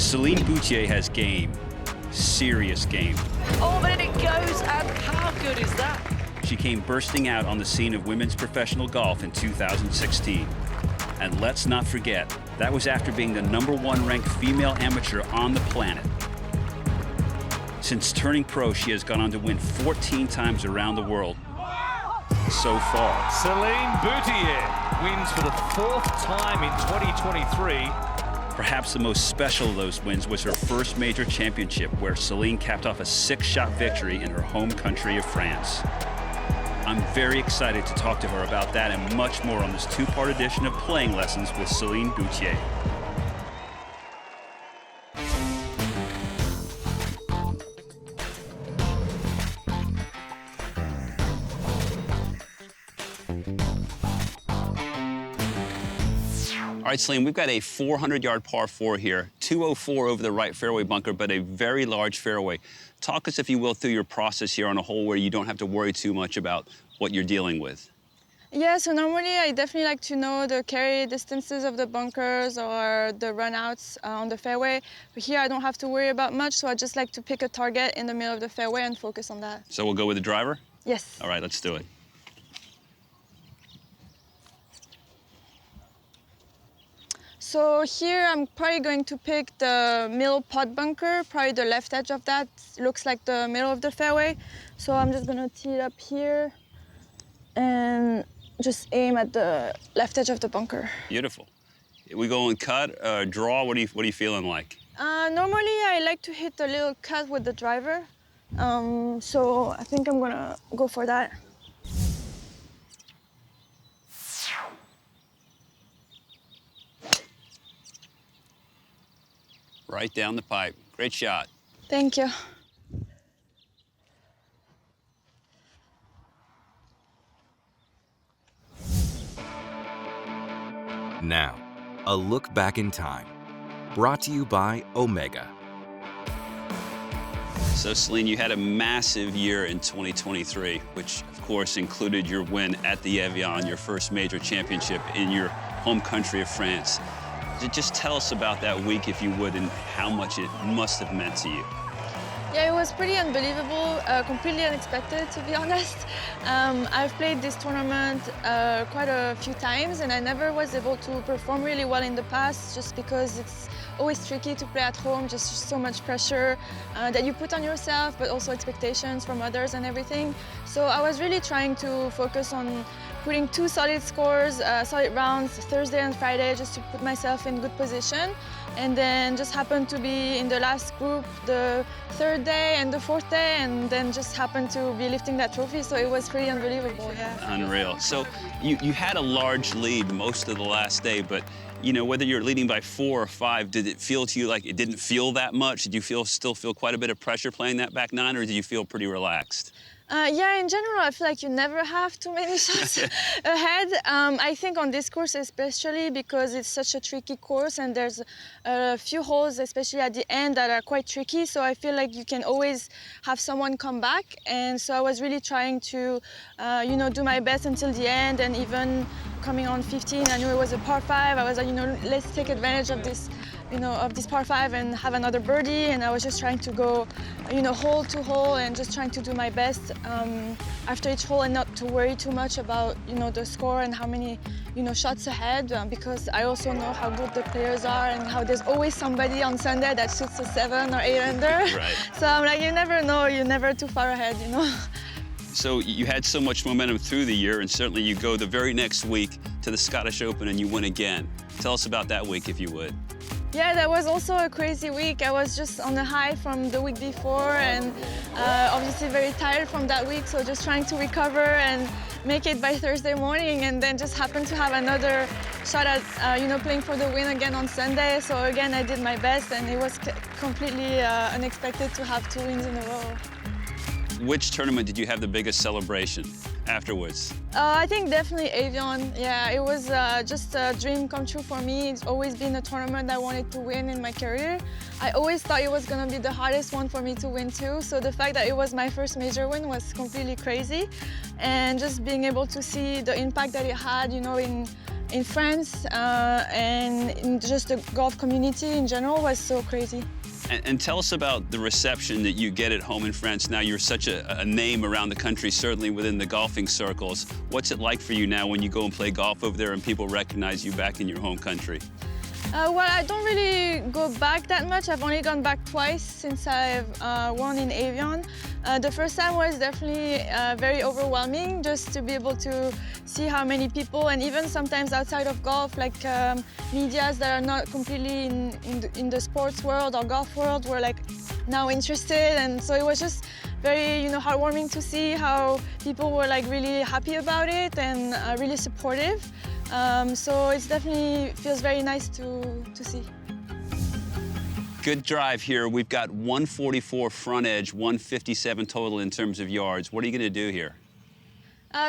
Celine Boutier has game, serious game. Oh, but it goes, and how good is that? She came bursting out on the scene of women's professional golf in 2016. And let's not forget, that was after being the #1 ranked female amateur on the planet. Since turning pro, she has gone on to win 14 times around the world so far. Celine Boutier wins for the 4th time in 2023. Perhaps the most special of those wins was her first major championship, where Celine capped off a 6-shot victory in her home country of France. I'm very excited to talk to her about that and much more on this 2-part edition of Playing Lessons with Celine Boutier. All right, Celine, we've got a 400-yard par 4 here, 204 over the right fairway bunker, but a very large fairway. Talk us, if you will, through your process here on a hole where you don't have to worry too much about what you're dealing with. Yeah, so normally I definitely like to know the carry distances of the bunkers or the runouts on the fairway. But here I don't have to worry about much, so I just like to pick a target in the middle of the fairway and focus on that. So we'll go with the driver? Yes. All right, let's do it. So here I'm probably going to pick the middle pot bunker, probably the left edge of that. Looks like the middle of the fairway. So I'm just gonna tee it up here and just aim at the left edge of the bunker. Beautiful. We go and cut, draw, what are you feeling like? Normally I like to hit a little cut with the driver. So I think I'm gonna go for that. Right down the pipe. Great shot. Thank you. Now, a look back in time. Brought to you by Omega. So, Celine, you had a massive year in 2023, which, of course, included your win at the Evian, your first major championship in your home country of France. Just tell us about that week, if you would, and how much it must have meant to you. Yeah, it was pretty unbelievable, completely unexpected, to be honest. I've played this tournament quite a few times, and I never was able to perform really well in the past, just because it's always tricky to play at home, just so much pressure that you put on yourself, but also expectations from others and everything. So I was really trying to focus on putting 2 solid scores, solid rounds, Thursday and Friday, just to put myself in good position. And then just happened to be in the last group the 3rd day and the 4th day, and then just happened to be lifting that trophy. So it was pretty unbelievable, yeah. Unreal. So you had a large lead most of the last day, but you know, whether you're leading by 4 or 5, did it feel to you like it didn't feel that much? Did you still feel quite a bit of pressure playing that back 9, or did you feel pretty relaxed? Yeah, in general, I feel like you never have too many shots ahead. I think on this course especially, because it's such a tricky course and there's a few holes, especially at the end, that are quite tricky. So I feel like you can always have someone come back. And so I was really trying to, you know, do my best until the end. And even coming on 15, I knew it was a par 5. I was like, you know, let's take advantage of this, you know, of this par 5 and have another birdie. And I was just trying to go, you know, hole to hole and just trying to do my best after each hole, and not to worry too much about, you know, the score and how many, you know, shots ahead, because I also know how good the players are and how there's always somebody on Sunday that shoots a 7 or 8 under. Right. So I'm like, you never know, you're never too far ahead, you know. So you had so much momentum through the year, and certainly you go the very next week to the Scottish Open and you win again. Tell us about that week, if you would. Yeah, that was also a crazy week. I was just on a high from the week before, and obviously very tired from that week, so just trying to recover and make it by Thursday morning, and then just happened to have another shot at, you know, playing for the win again on Sunday. So again, I did my best, and it was completely unexpected to have 2 wins in a row. Which tournament did you have the biggest celebration? afterwards? I think definitely Avion. Yeah, it was just a dream come true for me. It's always been a tournament I wanted to win in my career. I always thought it was gonna be the hardest one for me to win too. So the fact that it was my first major win was completely crazy. And just being able to see the impact that it had, you know, in France and in just the golf community in general was so crazy. And tell us about the reception that you get at home in France. Now you're such a name around the country, certainly within the golfing circles. What's it like for you now when you go and play golf over there and people recognize you back in your home country? Well, I don't really go back that much. I've only gone back twice since I've won in Avion. The first time was definitely very overwhelming, just to be able to see how many people, and even sometimes outside of golf, like medias that are not completely in the sports world or golf world were like now interested, and so it was just very, you know, heartwarming to see how people were like really happy about it and really supportive. So it definitely feels very nice to see. Good drive here. We've got 144 front edge, 157 total in terms of yards. What are you going to do here?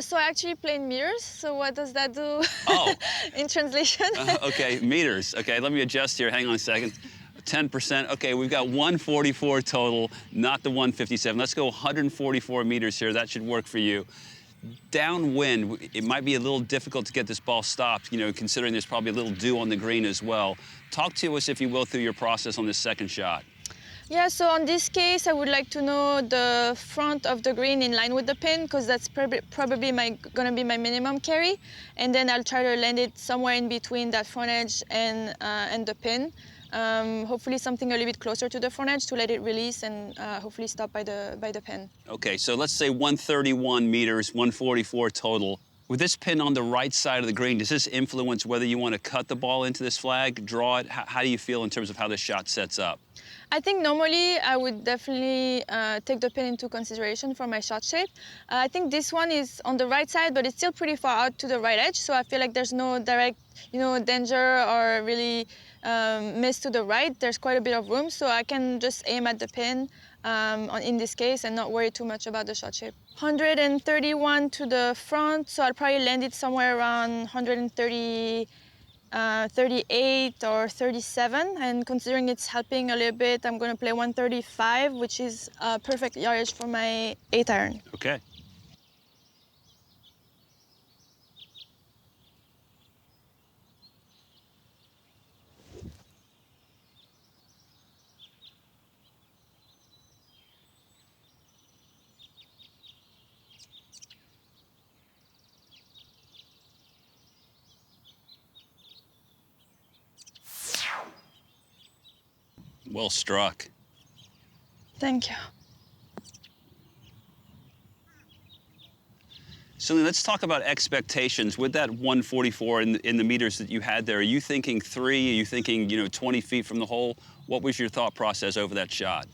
So I actually play in meters. So what does that do in translation? Okay, meters. Okay, let me adjust here. Hang on a second. 10%. Okay, we've got 144 total, not the 157. Let's go 144 meters here. That should work for you. Downwind, it might be a little difficult to get this ball stopped, you know, considering there's probably a little dew on the green as well. Talk to us, if you will, through your process on this second shot. Yeah, so on this case, I would like to know the front of the green in line with the pin, because that's probably gonna be my minimum carry, and then I'll try to land it somewhere in between that front edge and the pin. Hopefully something a little bit closer to the front edge to let it release and hopefully stop by the pin. Okay, so let's say 131 meters, 144 total. With this pin on the right side of the green, does this influence whether you want to cut the ball into this flag, draw it? How do you feel in terms of how this shot sets up? I think normally I would definitely take the pin into consideration for my shot shape. I think this one is on the right side, but it's still pretty far out to the right edge, so I feel like there's no direct, you know, danger or really miss to the right. There's quite a bit of room, so I can just aim at the pin in this case and not worry too much about the shot shape. 131 to the front, so I'll probably land it somewhere around 130. 38 or 37, and considering it's helping a little bit, I'm going to play 135, which is perfect yardage for my 8-iron. Okay. Well struck. Thank you. Celine, let's talk about expectations. With that 144 in the meters that you had there, are you thinking 3? Are you thinking, you know, 20 feet from the hole? What was your thought process over that shot?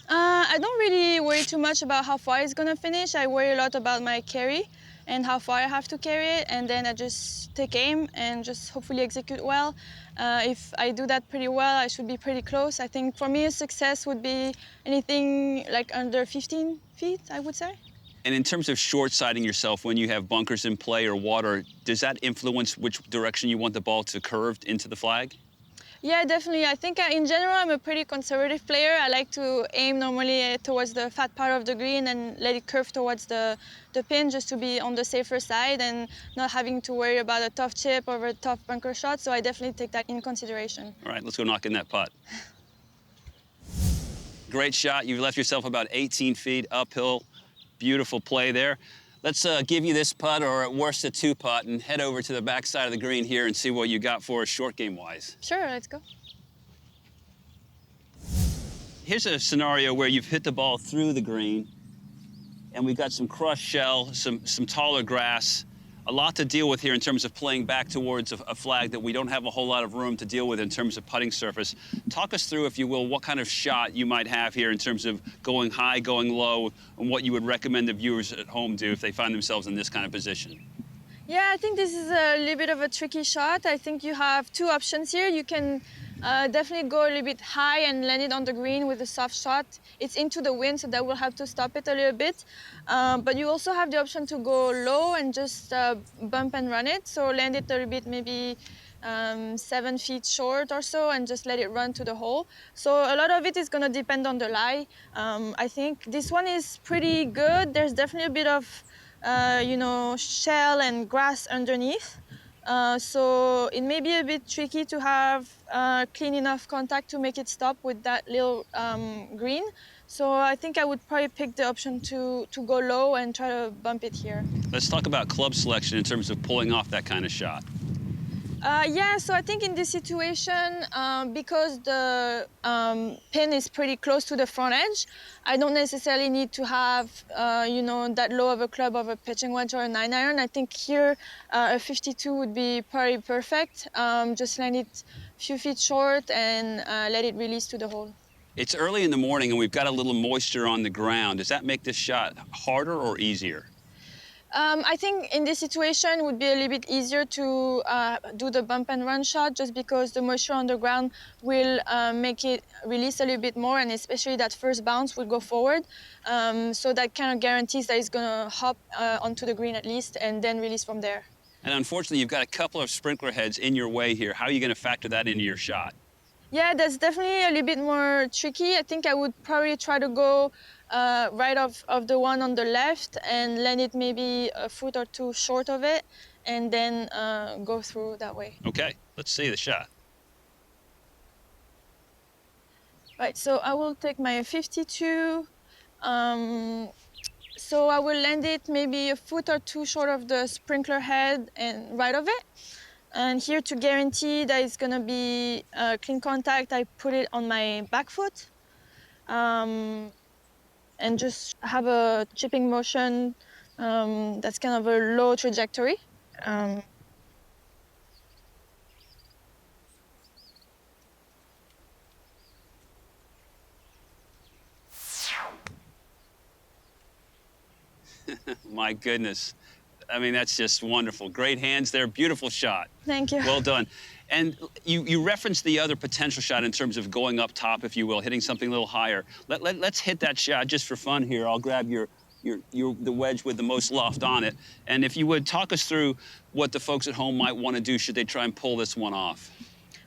I don't really worry too much about how far it's going to finish. I worry a lot about my carry and how far I have to carry it, and then I just take aim and just hopefully execute well. If I do that pretty well, I should be pretty close. I think for me, a success would be anything like under 15 feet, I would say. And in terms of short-siding yourself when you have bunkers in play or water, does that influence which direction you want the ball to curve into the flag? Yeah, definitely. I think in general, I'm a pretty conservative player. I like to aim normally towards the fat part of the green and let it curve towards the pin, just to be on the safer side and not having to worry about a tough chip or a tough bunker shot. So I definitely take that in consideration. All right, let's go knock in that putt. Great shot. You've left yourself about 18 feet uphill. Beautiful play there. Let's give you this putt, or at worst a 2-putt, and head over to the backside of the green here and see what you got for us short game-wise. Sure, let's go. Here's a scenario where you've hit the ball through the green, and we've got some crushed shell, some taller grass, a lot to deal with here in terms of playing back towards a flag that we don't have a whole lot of room to deal with in terms of putting surface. Talk us through, if you will, what kind of shot you might have here in terms of going high, going low, and what you would recommend the viewers at home do if they find themselves in this kind of position. Yeah, I think this is a little bit of a tricky shot. I think you have 2 options here. You can definitely go a little bit high and land it on the green with a soft shot. It's into the wind, so that will have to stop it a little bit. But you also have the option to go low and just bump and run it. So land it a little bit, maybe 7 feet short or so, and just let it run to the hole. So a lot of it is going to depend on the lie. I think this one is pretty good. There's definitely a bit of shell and grass underneath. So it may be a bit tricky to have clean enough contact to make it stop with that little green. So I think I would probably pick the option to go low and try to bump it here. Let's talk about club selection in terms of pulling off that kind of shot. Yeah, so I think in this situation, because the pin is pretty close to the front edge, I don't necessarily need to have, that low of a club of a pitching wedge or a 9-iron. I think here a 52 would be probably perfect. Just land it a few feet short and let it release to the hole. It's early in the morning and we've got a little moisture on the ground. Does that make this shot harder or easier? I think in this situation it would be a little bit easier to do the bump and run shot, just because the moisture on the ground will make it release a little bit more, and especially that first bounce will go forward. So that kind of guarantees that it's going to hop onto the green at least and then release from there. And unfortunately, you've got a couple of sprinkler heads in your way here. How are you going to factor that into your shot? Yeah, that's definitely a little bit more tricky. I think I would probably try to go right of the one on the left and land it maybe a foot or two short of it, and then go through that way. Okay, let's see the shot. Right, so I will take my 52. So I will land it maybe a foot or two short of the sprinkler head and right of it. And here, to guarantee that it's gonna be clean contact, I put it on my back foot. And just have a chipping motion that's kind of a low trajectory. My goodness. I mean, that's just wonderful. Great hands there. Beautiful shot. Thank you. Well done. And you referenced the other potential shot in terms of going up top, if you will, hitting something a little higher. Let's hit that shot just for fun here. I'll grab the wedge with the most loft on it. And if you would, talk us through what the folks at home might want to do should they try and pull this one off.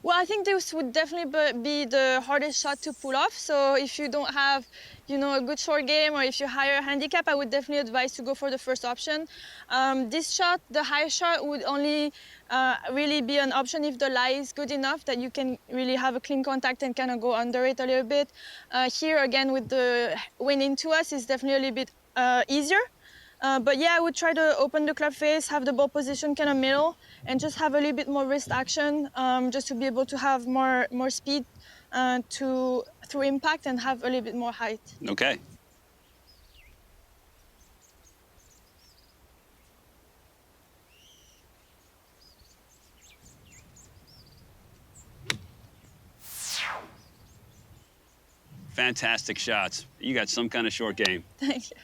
Well, I think this would definitely be the hardest shot to pull off. So if you don't have, a good short game, or if you're higher handicap, I would definitely advise to go for the first option. This shot, the high shot, would only really be an option if the lie is good enough that you can really have a clean contact and kind of go under it a little bit. Here, again, with the wind into us, is definitely a little bit easier. But yeah, I would try to open the club face, have the ball position kind of middle, and just have a little bit more wrist action, just to be able to have more speed through impact and have a little bit more height. Okay. Fantastic shots. You got some kind of short game. Thank you.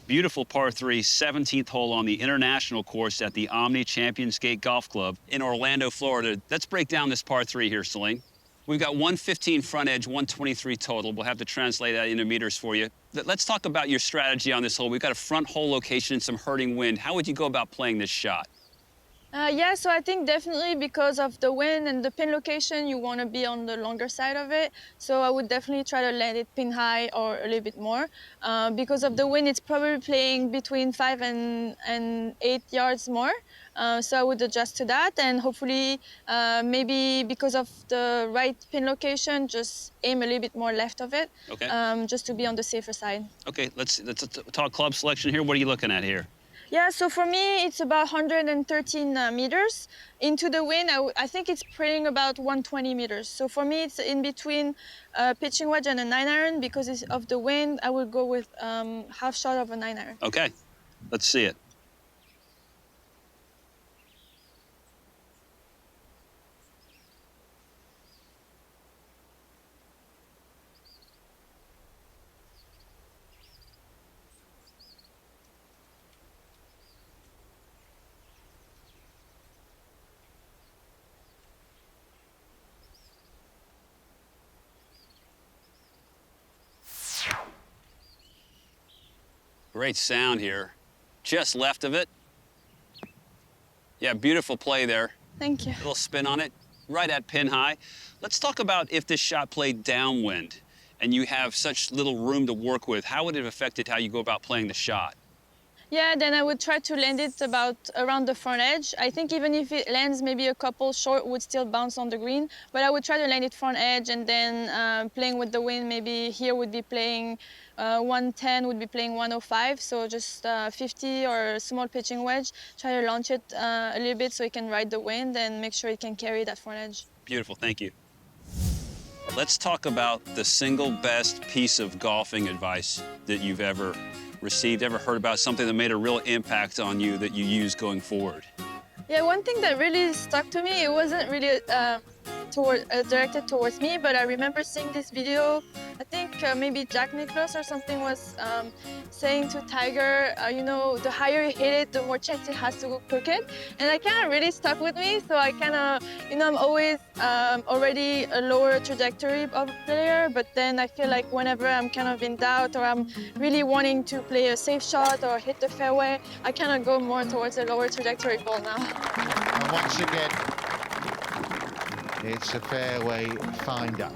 Beautiful par 3, 17th hole on the international course at the Omni Champions Gate Golf Club in Orlando, Florida. Let's break down this par 3 here, Celine. We've got 115 front edge, 123 total. We'll have to translate that into meters for you. Let's talk about your strategy on this hole. We've got a front hole location and some hurting wind. How would you go about playing this shot? Yeah, so I think definitely because of the wind and the pin location, you want to be on the longer side of it. So I would definitely try to land it pin high or a little bit more. Because of the wind, it's probably playing between 5 and 8 yards more. So I would adjust to that, and hopefully maybe because of the right pin location, just aim a little bit more left of it, Okay. Just to be on the safer side. Okay, let's talk club selection here. What are you looking at here? Yeah, so for me, it's about 113 meters. Into the wind, I think it's playing about 120 meters. So for me, it's in between pitching wedge and a 9-iron. Because of the wind, I would go with half shot of a 9-iron. Okay, let's see it. Great sound here. Just left of it. Yeah, beautiful play there. Thank you. A little spin on it, right at pin high. Let's talk about if this shot played downwind and you have such little room to work with, how would it have affected how you go about playing the shot? Yeah, then I would try to land it about around the front edge. I think even if it lands maybe a couple short, would still bounce on the green. But I would try to land it front edge, and then playing with the wind, maybe here would be playing 110, would be playing 105. So just 50 or a small pitching wedge. Try to launch it a little bit so it can ride the wind and make sure it can carry that front edge. Beautiful, thank you. Let's talk about the single best piece of golfing advice that you've ever received, ever heard about, something that made a real impact on you that you use going forward. Yeah, one thing that really stuck to me, it wasn't really directed towards me, but I remember seeing this video. I think maybe Jack Nicklaus or something was saying to Tiger, you know, the higher you hit it, the more chance it has to go crooked. And that kind of really stuck with me. So I kind of, you know, I'm always already a lower trajectory of a player, but then I feel like whenever I'm kind of in doubt or I'm really wanting to play a safe shot or hit the fairway, I kind of go more towards a lower trajectory ball now. And once again, it's a fairway finder.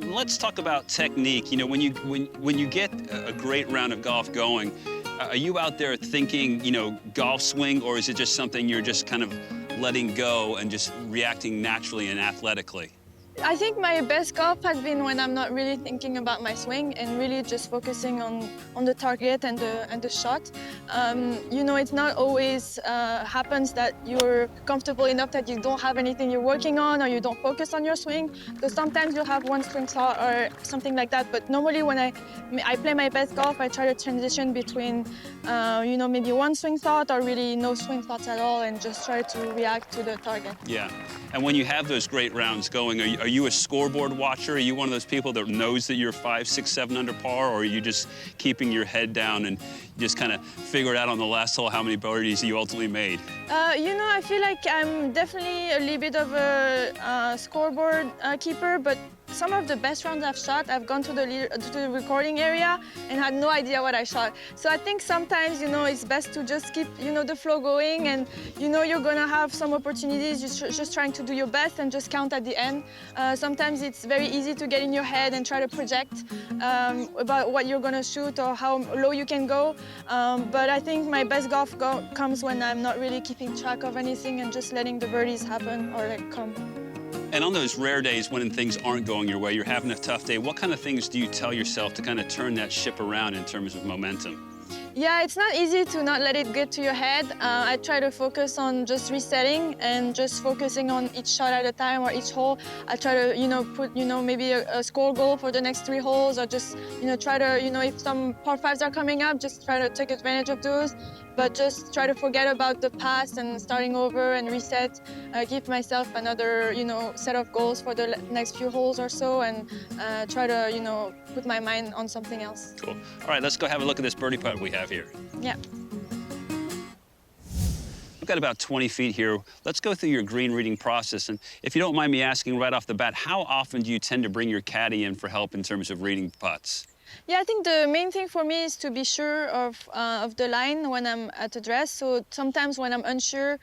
Let's talk about technique. You know, when you get a great round of golf going, are you out there thinking, you know, golf swing, or is it just something you're just kind of letting go and just reacting naturally and athletically? I think my best golf has been when I'm not really thinking about my swing and really just focusing on the target and the shot. You know, it's not always happens that you're comfortable enough that you don't have anything you're working on or you don't focus on your swing. So sometimes you'll have one swing thought or something like that. But normally when I play my best golf, I try to transition between, you know, maybe one swing thought or really no swing thoughts at all and just try to react to the target. Yeah. And when you have those great rounds going, are you a scoreboard watcher? Are you one of those people that knows that you're 5, 6, 7 under par, or are you just keeping your head down and just kind of figure out on the last hole how many birdies you ultimately made? You know, I feel like I'm definitely a little bit of a scoreboard keeper, but some of the best rounds I've shot, I've gone to the recording area and had no idea what I shot. So I think sometimes, you know, it's best to just keep, you know, the flow going, and you know you're gonna have some opportunities, just trying to do your best and just count at the end. Sometimes it's very easy to get in your head and try to project about what you're gonna shoot or how low you can go. But I think my best golf comes when I'm not really keeping track of anything and just letting the birdies happen or like come. And on those rare days when things aren't going your way, you're having a tough day, what kind of things do you tell yourself to kind of turn that ship around in terms of momentum? Yeah, it's not easy to not let it get to your head. I try to focus on just resetting and just focusing on each shot at a time or each hole. I try to, you know, put, you know, maybe a score goal for the next 3 holes, or just, you know, try to, you know, if some par 5s are coming up, just try to take advantage of those. But just try to forget about the past and starting over and reset. Give myself another, you know, set of goals for the next few holes or so, and try to, you know, put my mind on something else. Cool. All right, let's go have a look at this birdie putt we have here. Yeah. We've got about 20 feet here. Let's go through your green reading process. And if you don't mind me asking right off the bat, how often do you tend to bring your caddy in for help in terms of reading putts? Yeah, I think the main thing for me is to be sure of the line when I'm at address. So sometimes when I'm unsure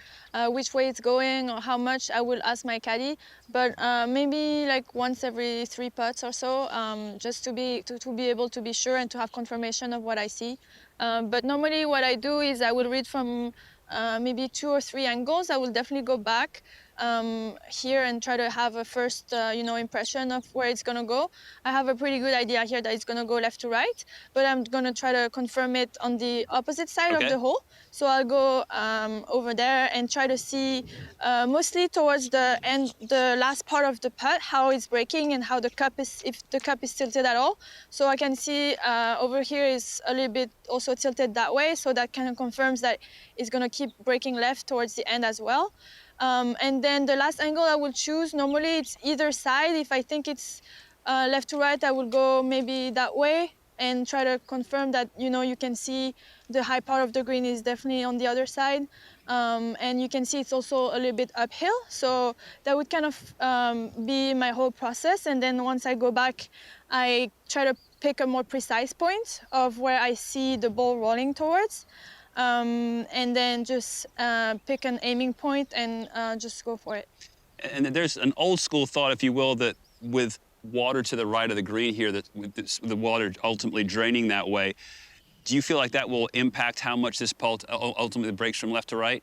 which way it's going or how much, I will ask my caddy. But maybe like once every 3 putts or so, just to be able to be sure and to have confirmation of what I see. But normally what I do is I will read from maybe 2 or 3 angles. I will definitely go back here and try to have a first, you know, impression of where it's gonna go. I have a pretty good idea here that it's gonna go left to right, but I'm gonna try to confirm it on the opposite side of the hole. So I'll go over there and try to see mostly towards the end, the last part of the putt, how it's breaking and how the cup is, if the cup is tilted at all. So I can see over here is a little bit also tilted that way, so that kind of confirms that it's gonna keep breaking left towards the end as well. And then the last angle I will choose, normally it's either side. If I think it's left to right, I will go maybe that way and try to confirm that, you know, you can see the high part of the green is definitely on the other side. And you can see it's also a little bit uphill. So that would kind of be my whole process. And then once I go back, I try to pick a more precise point of where I see the ball rolling towards, and then just pick an aiming point and just go for it. And there's an old school thought, if you will, that with water to the right of the green here, that with the water ultimately draining that way, do you feel like that will impact how much this ball ultimately breaks from left to right?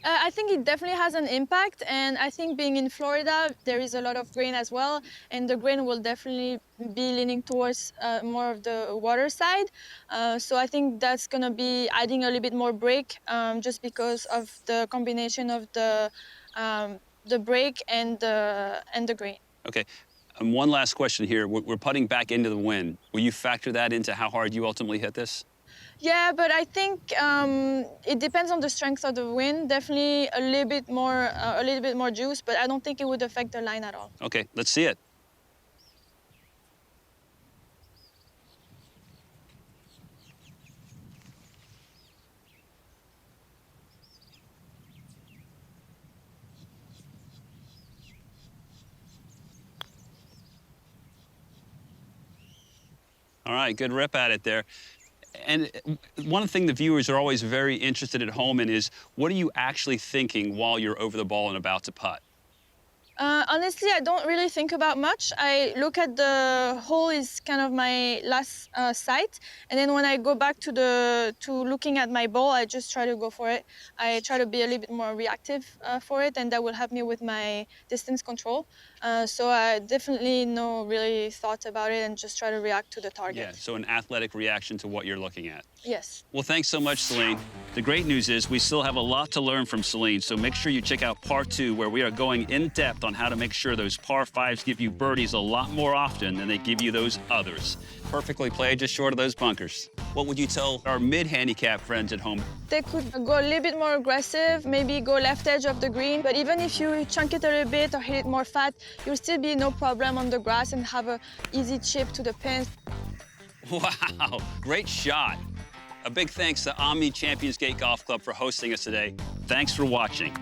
I think it definitely has an impact, and I think being in Florida, there is a lot of grain as well, and the grain will definitely be leaning towards more of the water side. So I think that's going to be adding a little bit more break, just because of the combination of the break and the grain. Okay. And one last question here. We're putting back into the wind. Will you factor that into how hard you ultimately hit this? Yeah, but I think it depends on the strength of the wind. Definitely a little bit more juice, but I don't think it would affect the line at all. Okay, let's see it. All right, good rip at it there. And one thing the viewers are always very interested at home in is, what are you actually thinking while you're over the ball and about to putt? Honestly, I don't really think about much. I look at the hole is kind of my last sight, and then when I go back to looking at my ball, I just try to go for it. I try to be a little bit more reactive for it, and that will help me with my distance control. So I definitely no really thought about it and just try to react to the target. Yeah, so an athletic reaction to what you're looking at. Yes. Well, thanks so much, Celine. The great news is we still have a lot to learn from Celine, so make sure you check out part 2, where we are going in depth on how to make sure those par 5s give you birdies a lot more often than they give you those others. Perfectly played, just short of those bunkers. What would you tell our mid-handicap friends at home? They could go a little bit more aggressive, maybe go left edge of the green, but even if you chunk it a little bit or hit it more fat, you'll still be no problem on the grass and have an easy chip to the pin. Wow, great shot. A big thanks to Omni Champions Gate Golf Club for hosting us today. Thanks for watching.